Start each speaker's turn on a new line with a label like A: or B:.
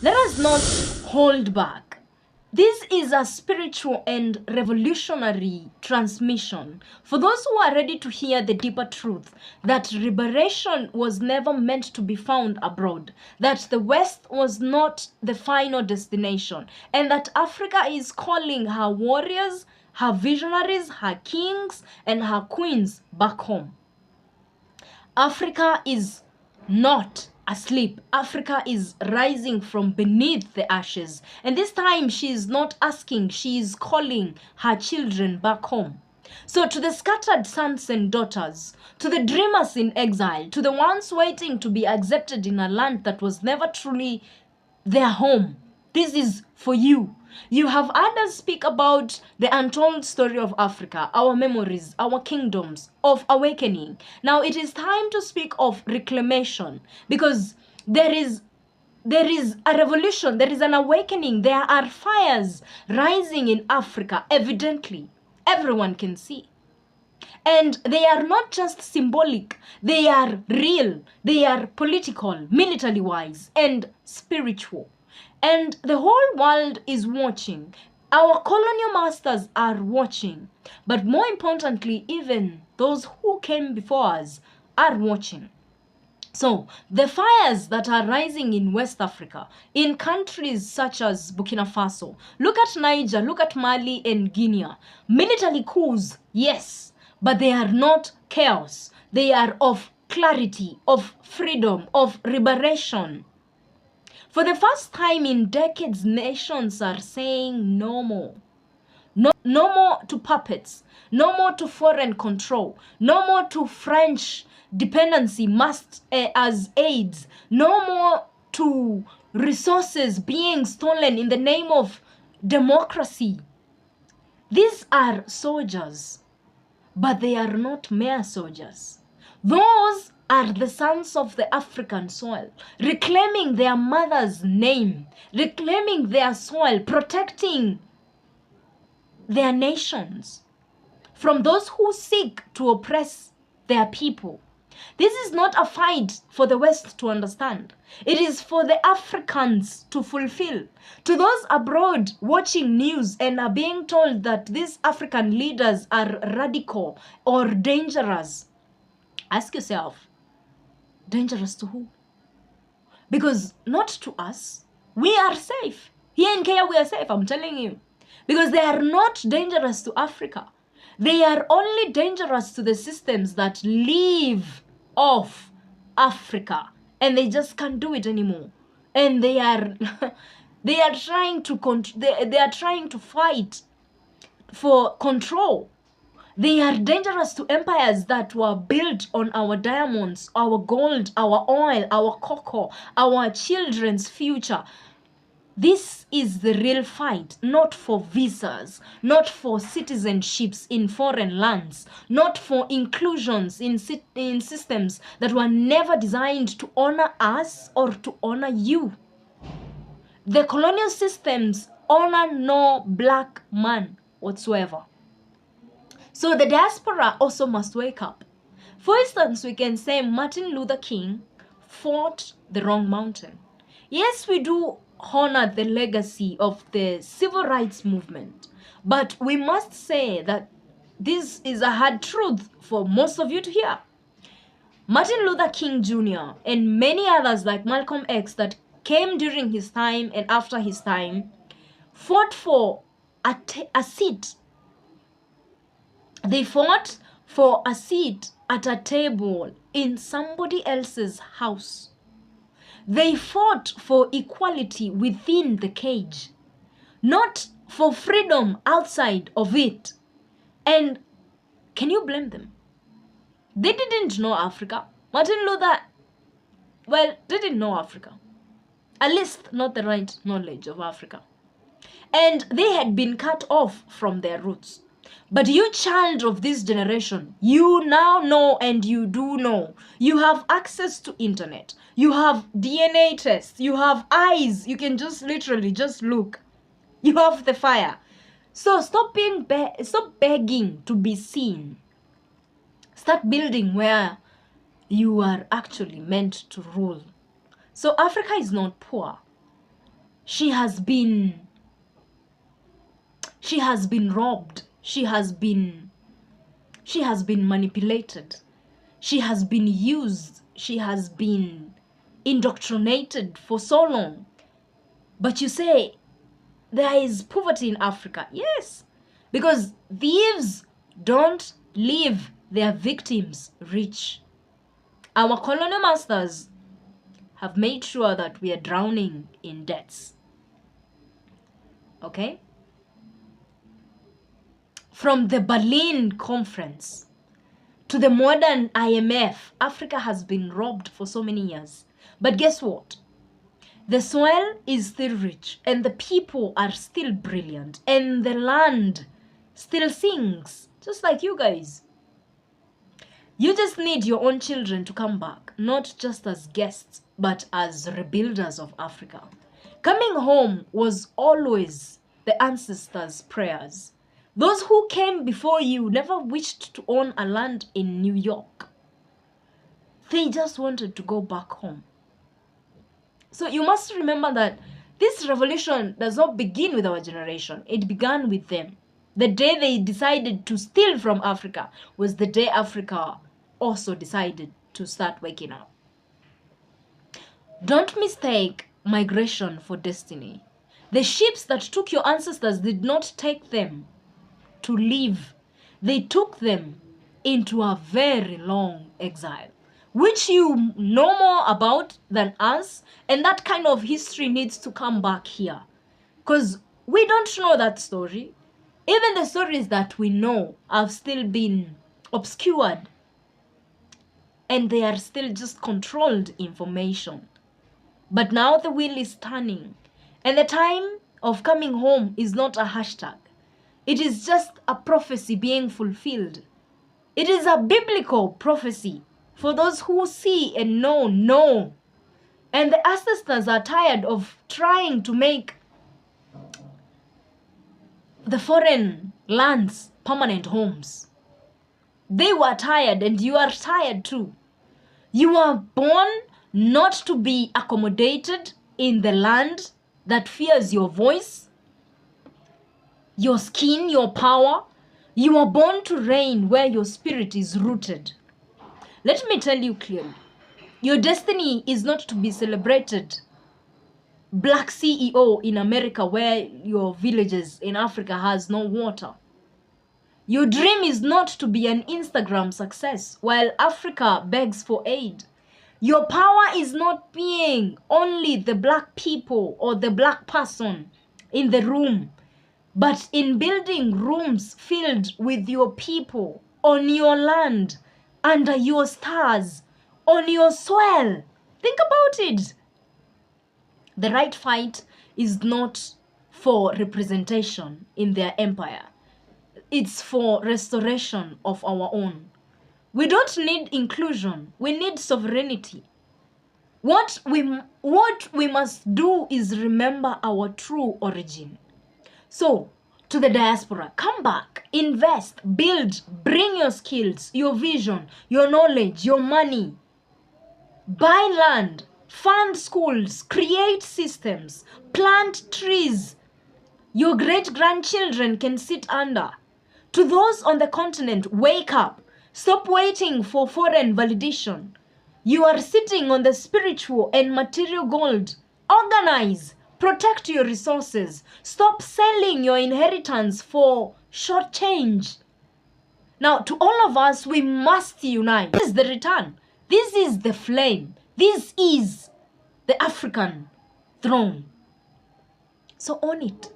A: Let us not hold back. This is a spiritual and revolutionary transmission for those who are ready to hear the deeper truth that liberation was never meant to be found abroad, that the West was not the final destination, and that Africa is calling her warriors, her visionaries, her kings, and her queens back home. Africa is not asleep. Africa is rising from beneath the ashes. And this time she is not asking, she is calling her children back home. So to the scattered sons and daughters, to the dreamers in exile, to the ones waiting to be accepted in a land that was never truly their home, this is for you. You have heard us speak about the untold story of Africa, our memories, our kingdoms of awakening. Now it is time to speak of reclamation, because there is a revolution, there is an awakening, there are fires rising in Africa, evidently. Everyone can see. And they are not just symbolic, they are real, they are political, military wise, and spiritual. And the whole world is watching. Our colonial masters are watching. But more importantly, even those who came before us are watching. So, the fires that are rising in West Africa, in countries such as Burkina Faso, look at Niger, look at Mali and Guinea. Military coups, yes, but they are not chaos. They are of clarity, of freedom, of liberation. For the first time in decades, nations are saying no more. No more to puppets, no more to foreign control, no more to French dependency as aids, no more to resources being stolen in the name of democracy. These are soldiers, but they are not mere soldiers. Those are the sons of the African soil, reclaiming their mother's name, reclaiming their soil, protecting their nations from those who seek to oppress their people. This is not a fight for the West to understand. It is for the Africans to fulfill. To those abroad watching news and are being told that these African leaders are radical or dangerous, ask yourself, dangerous to who? Because not to us. We are safe. Here in Kenya, we are safe, I'm telling you. Because they are not dangerous to Africa. They are only dangerous to the systems that live off Africa. And they just can't do it anymore. And they are they are trying to fight for control. They are dangerous to empires that were built on our diamonds, our gold, our oil, our cocoa, our children's future. This is the real fight, not for visas, not for citizenships in foreign lands, not for inclusions in systems that were never designed to honor us or to honor you. The colonial systems honor no black man whatsoever. So the diaspora also must wake up. For instance, we can say Martin Luther King fought the wrong mountain. Yes, we do honor the legacy of the civil rights movement, but we must say that this is a hard truth for most of you to hear. Martin Luther King Jr. and many others like Malcolm X that came during his time and after his time fought for a seat. They fought for a seat at a table in somebody else's house. They fought for equality within the cage, not for freedom outside of it. And can you blame them? They didn't know Africa. Martin Luther, didn't know Africa. At least not the right knowledge of Africa. And they had been cut off from their roots. But you, child of this generation, you now know, and you do know. You have access to internet. You have DNA tests. You have eyes. You can just literally just look. You have the fire. So stop begging to be seen. Start building where you are actually meant to rule. So Africa is not poor. She has been robbed. She has been manipulated. She has been used. She has been indoctrinated for so long. But you say there is poverty in Africa. Yes, because thieves don't leave their victims rich. Our colonial masters have made sure that we are drowning in debts. Okay? From the Berlin Conference to the modern IMF, Africa has been robbed for so many years. But guess what? The soil is still rich, and the people are still brilliant, and the land still sings, just like you guys. You just need your own children to come back, not just as guests, but as rebuilders of Africa. Coming home was always the ancestors' prayers. Those who came before you never wished to own a land in New York. They just wanted to go back home. So you must remember that this revolution does not begin with our generation. It began with them. The day they decided to steal from Africa was the day Africa also decided to start waking up. Don't mistake migration for destiny. The ships that took your ancestors did not take them to live. They took them into a very long exile, which you know more about than us, and that kind of history needs to come back here, because we don't know that story. Even the stories that we know have still been obscured, and they are still just controlled information. But now the wheel is turning, and the time of coming home is not a hashtag. It is just a prophecy being fulfilled. It is a biblical prophecy for those who see and know. And the ancestors are tired of trying to make the foreign lands permanent homes. They were tired, and you are tired too. You are born not to be accommodated in the land that fears your voice, your skin, your power. You are born to reign where your spirit is rooted. Let me tell you clearly, your destiny is not to be celebrated Black CEO in America where your villages in Africa has no water. Your dream is not to be an Instagram success while Africa begs for aid. Your power is not being only the black people or the black person in the room, but in building rooms filled with your people on your land, under your stars, on your soil. Think about it. The right fight is not for representation in their empire. It's for restoration of our own. We don't need inclusion. We need sovereignty. What we must do is remember our true origin. So, to the diaspora, come back, invest, build, bring your skills, your vision, your knowledge, your money. Buy land, fund schools, create systems, plant trees your great-grandchildren can sit under. To those on the continent, wake up. Stop waiting for foreign validation. You are sitting on the spiritual and material gold. Organize. Protect your resources. Stop selling your inheritance for short change. Now, to all of us, we must unite. This is the return. This is the flame. This is the African throne. So own it.